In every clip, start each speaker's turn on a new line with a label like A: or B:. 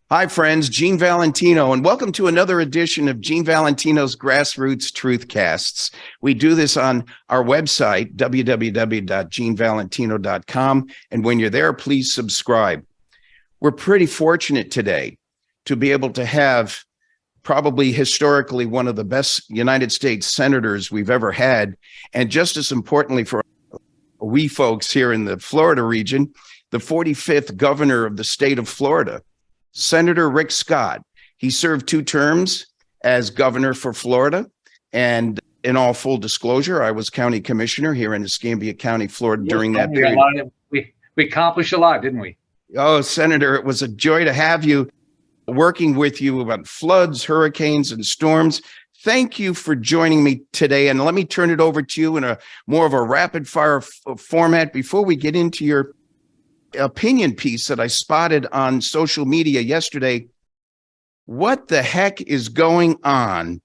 A: Hi, friends. Gene Valentino, and welcome to another edition of Gene Valentino's GrassRoots TruthCasts. We do this on our website, www.genevalentino.com. And when you're there, please subscribe. We're pretty fortunate today to be able to have probably historically one of the best United States senators we've ever had. And just as importantly for we folks here in the Florida region, the 45th governor of the state of Florida, Senator Rick Scott. He served 2 terms as governor for Florida. And in all full disclosure, I was county commissioner here in Escambia County, Florida during that period.
B: We accomplished a lot, didn't we?
A: Oh, Senator, it was a joy to have you, working with you about floods, hurricanes, and storms. Thank you for joining me today. And let me turn it over to you in a more of a rapid fire format before we get into your opinion piece that I spotted on social media yesterday. What the heck is going on?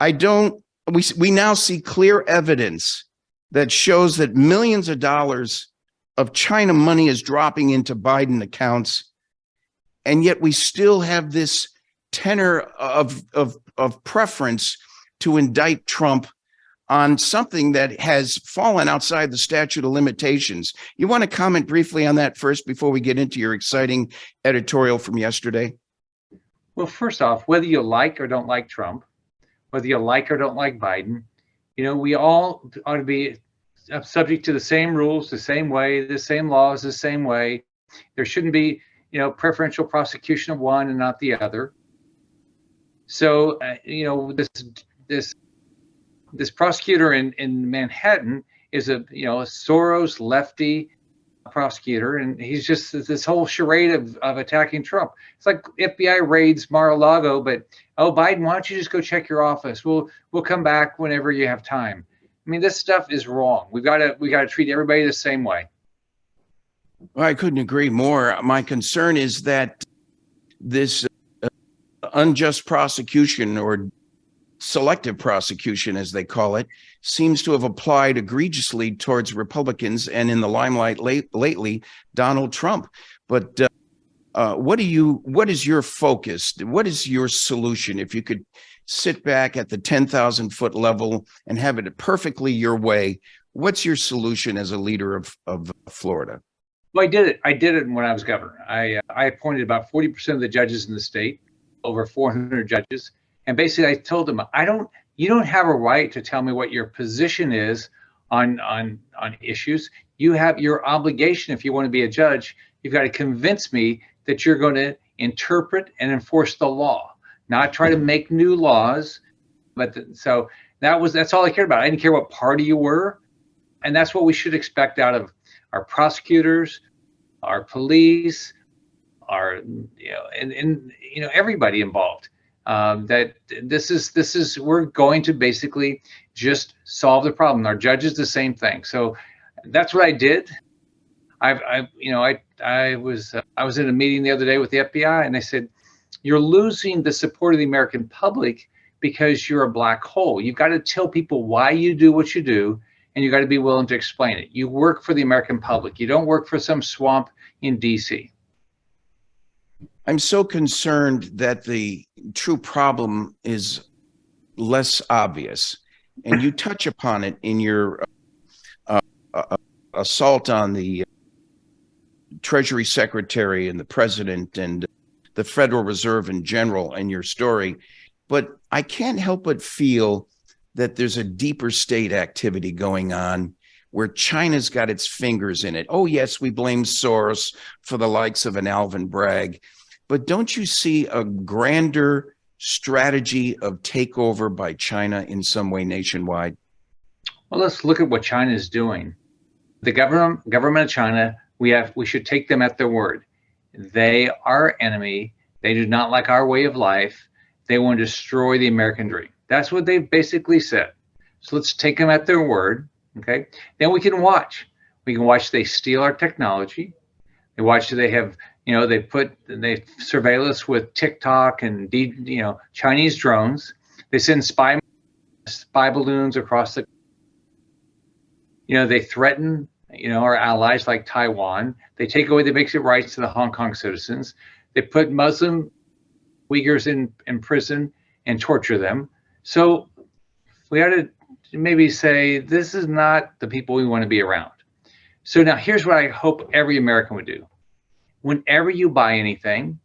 A: We now see clear evidence that shows that millions of dollars of China money is dropping into Biden accounts. And yet we still have this tenor of preference to indict Trump on something that has fallen outside the statute of limitations. You want to comment briefly on that first before we get into your exciting editorial from yesterday?
B: Well, first off, whether you like or don't like Trump, whether you like or don't like Biden, we all ought to be subject to the same rules, the same way, the same laws, the same way. There shouldn't be, preferential prosecution of one and not the other. So, this prosecutor in Manhattan is a Soros lefty prosecutor, and he's just this whole charade of attacking Trump. It's like FBI raids Mar-a-Lago, but Biden, why don't you just go check your office? We'll come back whenever you have time. I mean, this stuff is wrong. We got to treat everybody the same way.
A: Well, I couldn't agree more. My concern is that this unjust prosecution, or selective prosecution, as they call it, seems to have applied egregiously towards Republicans and in the limelight lately, Donald Trump. But what is your focus? What is your solution? If you could sit back at the 10,000-foot level and have it perfectly your way, what's your solution as a leader of Florida?
B: Well, I did it when I was governor. I appointed about 40% of the judges in the state, over 400 judges. And basically, I told them, you don't have a right to tell me what your position is on issues. You have your obligation. If you want to be a judge, you've got to convince me that you're going to interpret and enforce the law, not try to make new laws. So that's all I cared about. I didn't care what party you were. And that's what we should expect out of our prosecutors, our police, everybody involved. That this is we're going to basically just solve the problem. Our judges, the same thing. So that's what I did. I was in a meeting the other day with the FBI, and they said, you're losing the support of the American public because you're a black hole. You've got to tell people why you do what you do, and you got to be willing to explain it. You work for the American public. You don't work for some swamp in DC.
A: I'm so concerned that the true problem is less obvious. And you touch upon it in your assault on the Treasury Secretary and the President and the Federal Reserve in general in your story. But I can't help but feel that there's a deeper state activity going on where China's got its fingers in it. Oh, yes, we blame Soros for the likes of an Alvin Bragg. But don't you see a grander strategy of takeover by China in some way nationwide?
B: Well, let's look at what China is doing. The government of China, we should take them at their word. They are our enemy. They do not like our way of life. They want to destroy the American dream. That's what they basically said. So let's take them at their word. Okay. Then we can watch. We can watch they steal our technology. They watch they have, they surveil us with TikTok and Chinese drones. They send spy balloons across the. They threaten our allies like Taiwan. They take away the basic rights to the Hong Kong citizens. They put Muslim Uyghurs in prison and torture them. So we ought to maybe say, this is not the people we want to be around. So now here's what I hope every American would do. Whenever you buy anything,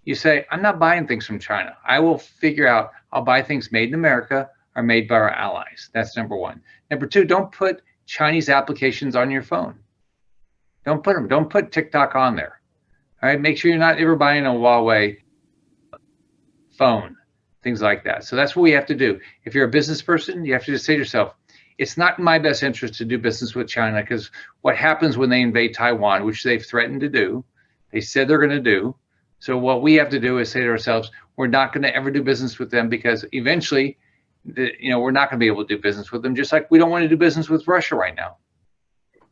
B: you say, I'm not buying things from China. I will figure out, I'll buy things made in America or made by our allies. That's number one. Number two, don't put Chinese applications on your phone. Don't put them. Don't put TikTok on there. All right. Make sure you're not ever buying a Huawei phone, things like that. So that's what we have to do. If you're a business person, you have to just say to yourself, it's not in my best interest to do business with China, because what happens when they invade Taiwan, which they've threatened to do, they said they're going to do. So what we have to do is say to ourselves, we're not going to ever do business with them, because eventually, we're not going to be able to do business with them, just like we don't want to do business with Russia right now.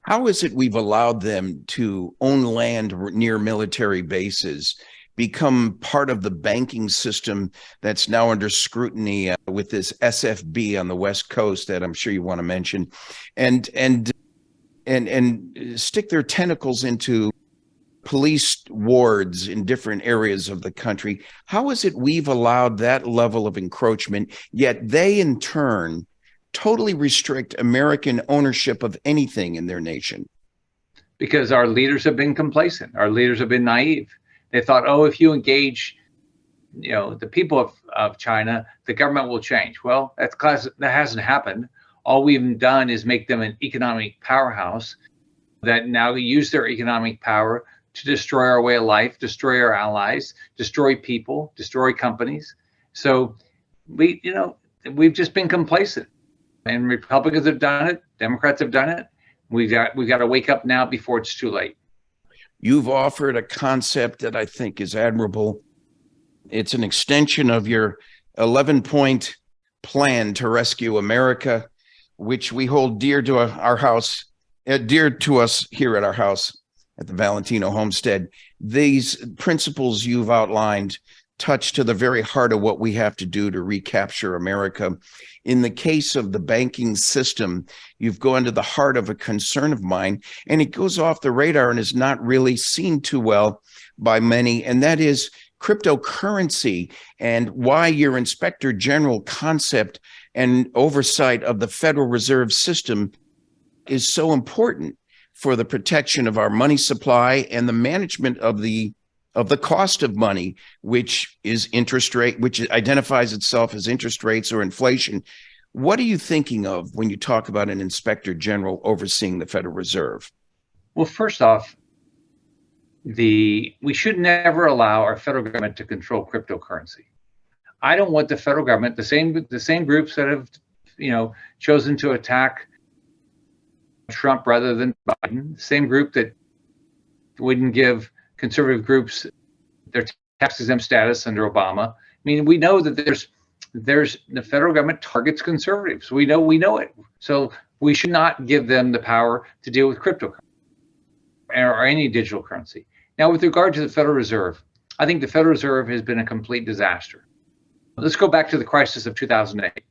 A: How is it we've allowed them to own land near military bases, become part of the banking system that's now under scrutiny with this SFB on the West Coast that I'm sure you want to mention, and stick their tentacles into police wards in different areas of the country? How is it we've allowed that level of encroachment, yet they in turn totally restrict American ownership of anything in their nation?
B: Because our leaders have been complacent. Our leaders have been naive. They thought, oh, if you engage, the people of China, the government will change. Well, that hasn't happened. All we've done is make them an economic powerhouse that now use their economic power to destroy our way of life, destroy our allies, destroy people, destroy companies. So we've just been complacent, and Republicans have done it. Democrats have done it. We've got to wake up now before it's too late.
A: You've offered a concept that I think is admirable. It's an extension of your 11-point plan to rescue America, which we hold dear to our house, dear to us here at our house at the Valentino homestead. These principles you've outlined touch to the very heart of what we have to do to recapture America. In the case of the banking system, you've gone to the heart of a concern of mine, and it goes off the radar and is not really seen too well by many, and that is cryptocurrency, and why your Inspector General concept and oversight of the Federal Reserve System is so important for the protection of our money supply and the management of the cost of money, which is interest rate, which identifies itself as interest rates or inflation. What are you thinking of when you talk about an Inspector General overseeing the Federal Reserve?
B: Well, first off, we should never allow our federal government to control cryptocurrency. I don't want the federal government, the same groups that have, chosen to attack Trump rather than Biden, the same group that wouldn't give conservative groups their tax exempt status under Obama. I mean, we know that there's the federal government targets conservatives. We know it. So we should not give them the power to deal with cryptocurrency or any digital currency. Now, with regard to the Federal Reserve, I think the Federal Reserve has been a complete disaster. Let's go back to the crisis of 2008.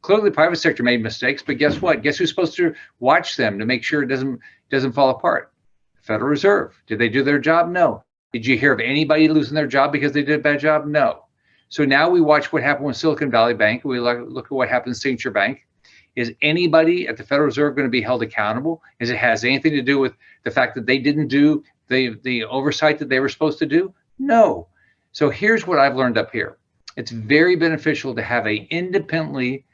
B: Clearly, the private sector made mistakes, but guess what? Guess who's supposed to watch them to make sure it doesn't fall apart? The Federal Reserve. Did they do their job? No. Did you hear of anybody losing their job because they did a bad job? No. So now we watch what happened with Silicon Valley Bank. We look at what happened with Signature Bank. Is anybody at the Federal Reserve going to be held accountable? Has anything to do with the fact that they didn't do the oversight that they were supposed to do? No. So here's what I've learned up here. It's very beneficial to have a independent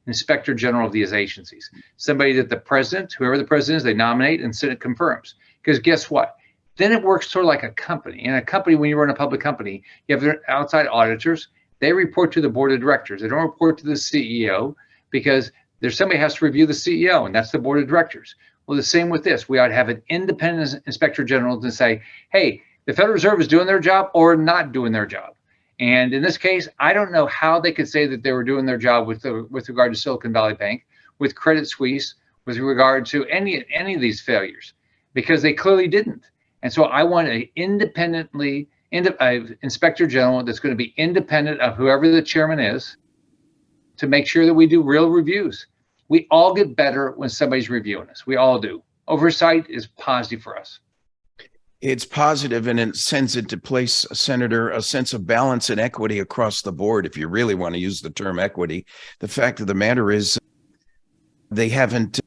B: Inspector General of these agencies, somebody that the president, whoever the president is, they nominate and Senate confirms. Because guess what? Then it works sort of like a company. In a company, when you run a public company, you have their outside auditors. They report to the board of directors. They don't report to the CEO, because there's somebody has to review the CEO, and that's the board of directors. Well, the same with this. We ought to have an independent Inspector General to say, hey, the Federal Reserve is doing their job or not doing their job. And in this case, I don't know how they could say that they were doing their job with regard to Silicon Valley Bank, with Credit Suisse, with regard to any of these failures, because they clearly didn't. And so I want an Inspector General that's going to be independent of whoever the chairman is, to make sure that we do real reviews. We all get better when somebody's reviewing us. We all do. Oversight is positive for us.
A: It's positive, and it sends into place, Senator, a sense of balance and equity across the board. If you really want to use the term equity, the fact of the matter is they haven't,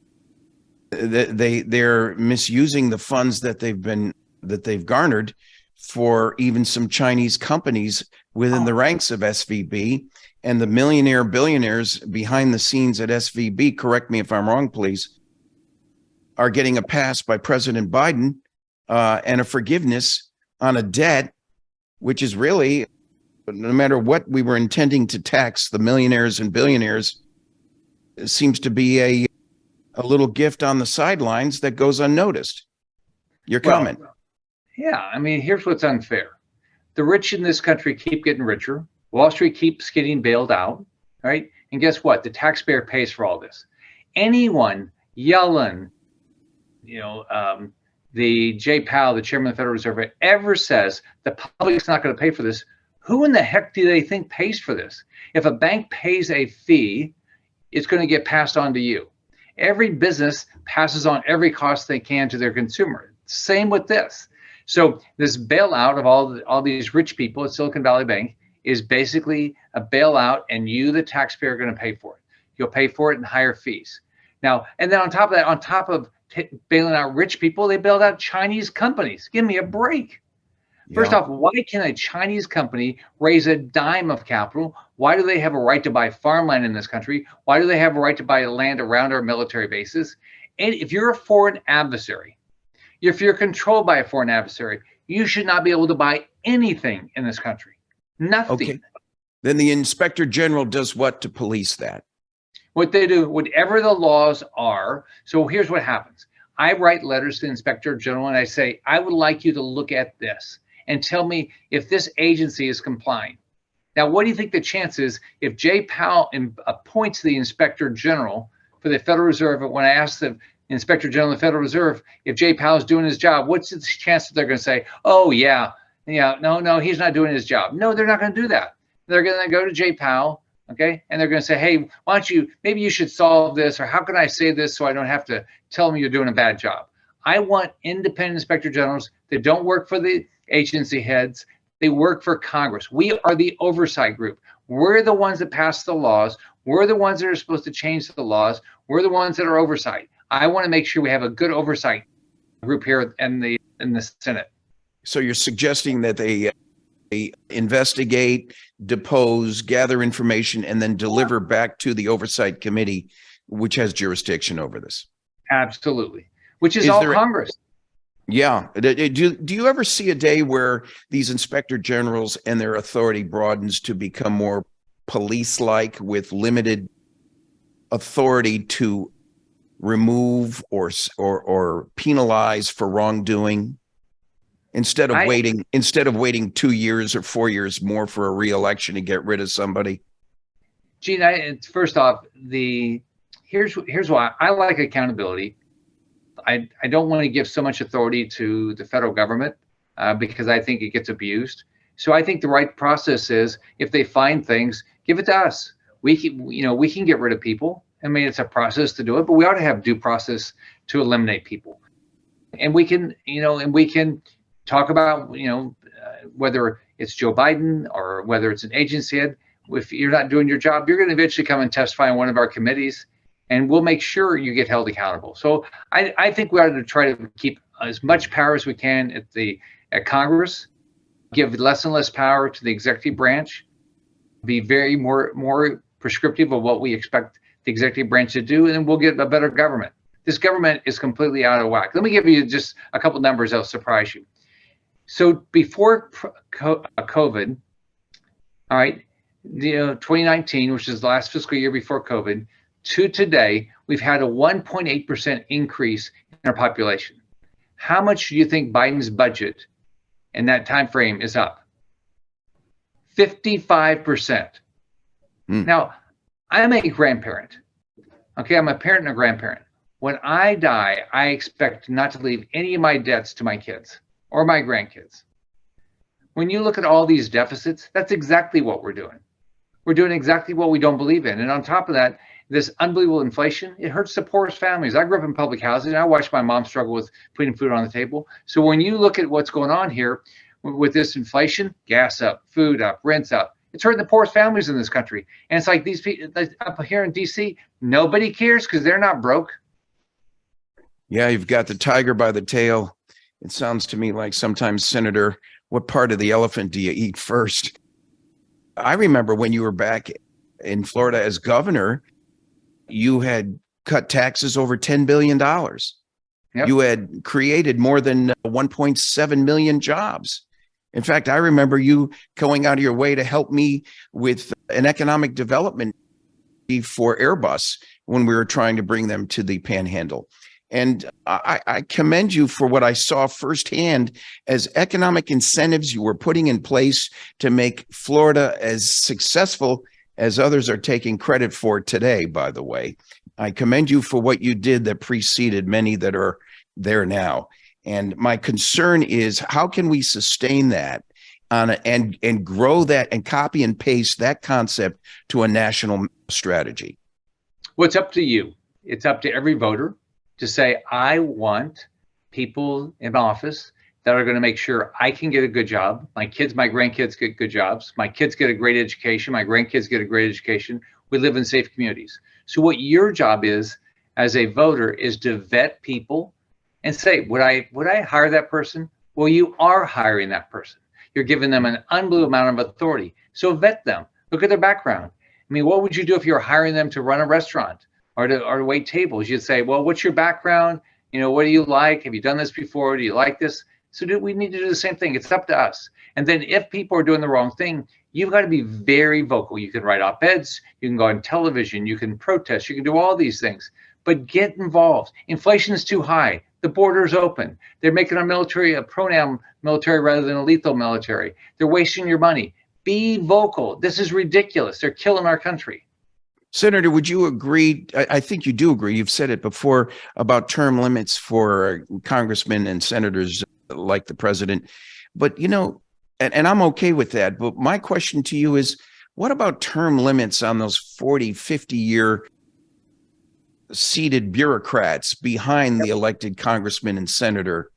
A: they're misusing the funds that they've garnered for even some Chinese companies within the ranks of SVB, and the billionaires behind the scenes at SVB, correct me if I'm wrong, please, are getting a pass by President Biden and a forgiveness on a debt, which is really, no matter what we were intending to tax the millionaires and billionaires, it seems to be a little gift on the sidelines that goes unnoticed. Your comment?
B: Well, yeah, I mean, here's what's unfair. The rich in this country keep getting richer. Wall Street keeps getting bailed out, right? And guess what? The taxpayer pays for all this. Anyone, Yellen, the Jay Powell, the chairman of the Federal Reserve, ever says the public's not going to pay for this, who in the heck do they think pays for this? If a bank pays a fee, it's going to get passed on to you. Every business passes on every cost they can to their consumer. Same with this. So this bailout of all these rich people at Silicon Valley Bank is basically a bailout, and you, the taxpayer, are going to pay for it. You'll pay for it in higher fees. Now, and then on top of that, on top of bailing out rich people, they bailed out Chinese companies. Give me a break. First off, why can a Chinese company raise a dime of capital? Why do they have a right to buy farmland in this country? Why do they have a right to buy land around our military bases? And if you're a foreign adversary, if you're controlled by a foreign adversary, you should not be able to buy anything in this country. Nothing.
A: Okay. Then the inspector general does what to police that?
B: What they do, whatever the laws are. So here's what happens. I write letters to the inspector general and I say, I would like you to look at this and tell me if this agency is complying. Now, what do you think the chance is if Jay Powell appoints the inspector general for the Federal Reserve? When I asked the inspector general of the Federal Reserve if Jay Powell is doing his job, what's the chance that they're going to say, oh, no, he's not doing his job? No, they're not going to do that. They're going to go to Jay Powell, okay, and they're going to say, hey, why don't you, maybe you should solve this, or how can I say this so I don't have to tell them you're doing a bad job? I want independent inspector generals that don't work for the agency heads. They work for Congress. We are the oversight group. We're the ones that pass the laws. We're the ones that are supposed to change the laws. We're the ones that are oversight. I want to make sure we have a good oversight group here in the Senate.
A: So you're suggesting that they investigate, depose, gather information, and then deliver back to the oversight committee, which has jurisdiction over this?
B: Absolutely. Which is all Congress.
A: Yeah. Do you ever see a day where these inspector generals and their authority broadens to become more police-like, with limited authority to remove or penalize for wrongdoing, instead of waiting 2 years or 4 years more for a re-election to get rid of somebody?
B: Gene, first off, here's why I like accountability. I don't want to give so much authority to the federal government because I think it gets abused. So I think the right process is, if they find things, give it to us. We can get rid of people. I mean, it's a process to do it, but we ought to have due process to eliminate people. And we can talk about, whether it's Joe Biden or whether it's an agency head. If you're not doing your job, you're going to eventually come and testify in one of our committees, and we'll make sure you get held accountable. So I think we ought to try to keep as much power as we can at Congress, give less and less power to the executive branch, be very more prescriptive of what we expect the executive branch to do, and then we'll get a better government. This government is completely out of whack. Let me give you just a couple numbers that'll surprise you. So before COVID, all right, 2019, which is the last fiscal year before COVID, to today, we've had a 1.8% increase in our population. How much do you think Biden's budget in that time frame is up? 55%. Now, I'm a grandparent. Okay, I'm a parent and a grandparent. When I die, I expect not to leave any of my debts to my kids or my grandkids. When you look at all these deficits, that's exactly what we're doing. We're doing exactly what we don't believe in. And on top of that, this unbelievable inflation, it hurts the poorest families. I grew up in public housing. I watched my mom struggle with putting food on the table. So when you look at what's going on here with this inflation, gas up, food up, rents up, it's hurting the poorest families in this country. And it's like these people up here in DC, nobody cares because they're not broke.
A: Yeah, you've got the tiger by the tail. It sounds to me like sometimes, Senator, what part of the elephant do you eat first? I remember when you were back in Florida as governor, you had cut taxes over $10 billion.
B: Yep.
A: You had created more than 1.7 million jobs. In fact, I remember you going out of your way to help me with an economic development for Airbus when we were trying to bring them to the Panhandle. And I commend you for what I saw firsthand as economic incentives you were putting in place to make Florida as successful as others are taking credit for today, by the way. I commend you for what you did that preceded many that are there now. And my concern is, how can we sustain that and grow that and copy and paste that concept to a national strategy?
B: Well, it's up to you. It's up to every voter to say, I want people in office that are going to make sure I can get a good job. My kids, my grandkids get good jobs. My kids get a great education. My grandkids get a great education. We live in safe communities. So what your job is as a voter is to vet people and say, would I hire that person? Well, you are hiring that person. You're giving them an unbelievable amount of authority. So vet them. Look at their background. I mean, what would you do if you were hiring them to run a restaurant or to wait tables? You'd say, well, what's your background? You know, what do you like? Have you done this before? Do you like this? So we need to do the same thing. It's up to us. And then if people are doing the wrong thing, you've got to be very vocal. You can write op-eds, you can go on television, you can protest, you can do all these things, but get involved. Inflation is too high. The border is open. They're making our military a pronoun military rather than a lethal military. They're wasting your money. Be vocal. This is ridiculous. They're killing our country.
A: Senator, would you agree? I think you do agree. You've said it before about term limits for congressmen and senators like the president. But, you know, and I'm okay with that. But my question to you is, what about term limits on those 40, 50-year seated bureaucrats behind the elected congressman and senator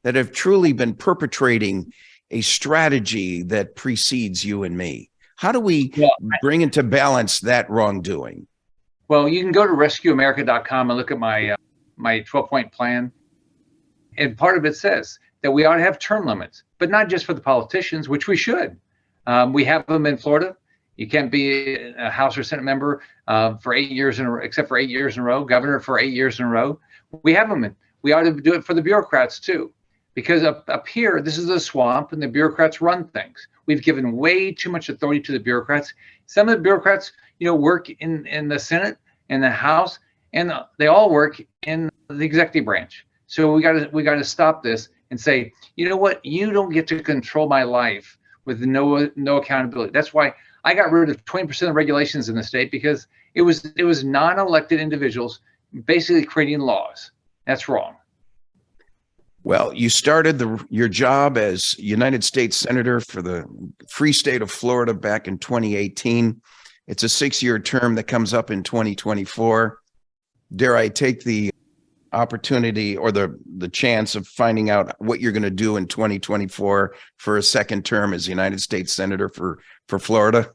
A: that have truly been perpetrating a strategy that precedes you and me? How do we bring into balance that wrongdoing?
B: Well, you can go to rescueamerica.com and look at my 12-point plan. And part of it says that we ought to have term limits, but not just for the politicians, which we should. We have them in Florida. You can't be a House or Senate member for 8 years in a row, except for 8 years in a row, governor for 8 years in a row. We have them. We ought to do it for the bureaucrats too, because up here, this is a swamp and the bureaucrats run things. We've given way too much authority to the bureaucrats. Some of the bureaucrats, you know, work in the Senate and the House, and they all work in the executive branch. So we got to stop this and say, you know what? You don't get to control my life with no accountability. That's why I got rid of 20% of regulations in the state, because it was non-elected individuals basically creating laws. That's wrong.
A: Well, you started your job as United States Senator for the free state of Florida back in 2018. It's a 6-year term that comes up in 2024. Dare I take the opportunity or the chance of finding out what you're going to do in 2024 for a second term as United States Senator for Florida?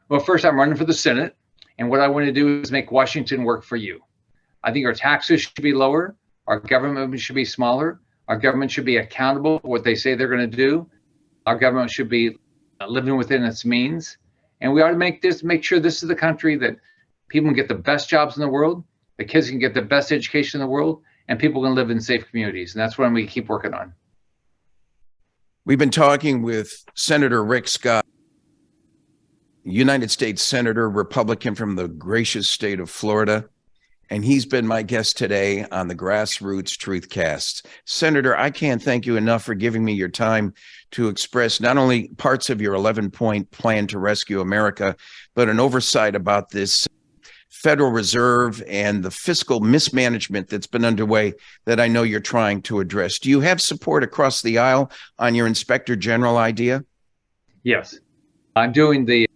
B: Well, first, I'm running for the Senate, and what I want to do is make Washington work for you. I think our taxes should be lower. Our government should be smaller. Our government should be accountable for what they say they're going to do. Our government should be living within its means. And we ought to make sure this is the country that people can get the best jobs in the world, the kids can get the best education in the world, and people can live in safe communities. And that's what we keep working on.
A: We've been talking with Senator Rick Scott, United States Senator, Republican from the gracious state of Florida. And he's been my guest today on the GrassRoots TruthCast. Senator, I can't thank you enough for giving me your time to express not only parts of your 11-point plan to rescue America, but an oversight about this Federal Reserve and the fiscal mismanagement that's been underway that I know you're trying to address. Do you have support across the aisle on your Inspector General idea?
B: Yes. I'm doing the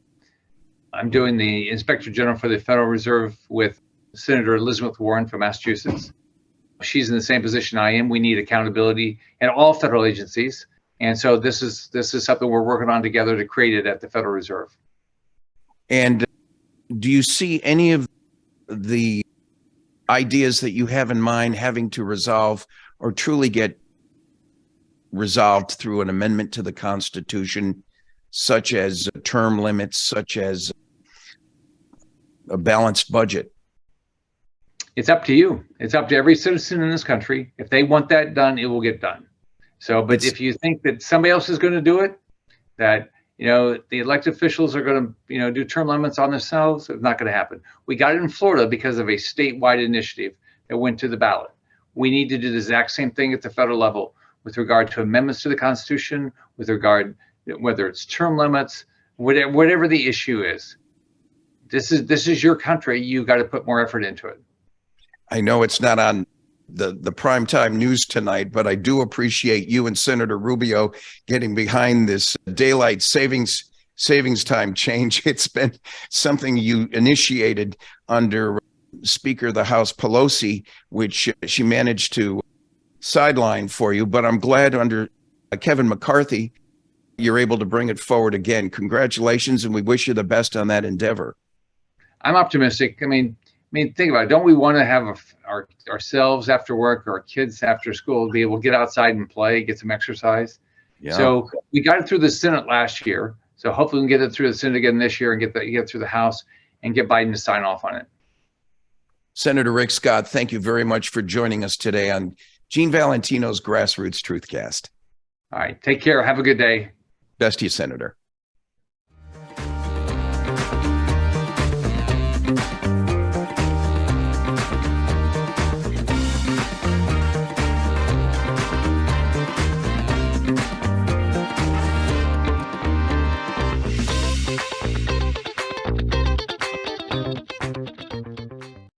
B: I'm doing the Inspector General for the Federal Reserve with Senator Elizabeth Warren from Massachusetts. She's in the same position I am. We need accountability in all federal agencies. And so this is something we're working on together to create it at the Federal Reserve.
A: And do you see any of the ideas that you have in mind having to resolve or truly get resolved through an amendment to the Constitution, such as term limits, such as a balanced budget?
B: It's up to you. It's up to every citizen in this country. If they want that done, it will get done. So, but if you think that somebody else is going to do it, that, the elected officials are going to, do term limits on themselves, it's not going to happen. We got it in Florida because of a statewide initiative that went to the ballot. We need to do the exact same thing at the federal level with regard to amendments to the Constitution, with regard, whether it's term limits, whatever the issue is. This is your country. You got to put more effort into it.
A: I know it's not on the primetime news tonight, but I do appreciate you and Senator Rubio getting behind this daylight savings time change. It's been something you initiated under Speaker of the House Pelosi, which she managed to sideline for you. But I'm glad under Kevin McCarthy, you're able to bring it forward again. Congratulations, and we wish you the best on that endeavor.
B: I'm optimistic. I mean, think about it. Don't we want to have ourselves after work or our kids after school be able to get outside and play, get some exercise? Yeah. So we got it through the Senate last year. So hopefully we can get it through the Senate again this year and get it through the House and get Biden to sign off on it.
A: Senator Rick Scott, thank you very much for joining us today on Gene Valentino's GrassRoots TruthCast.
B: All right. Take care. Have a good day.
A: Best to you, Senator.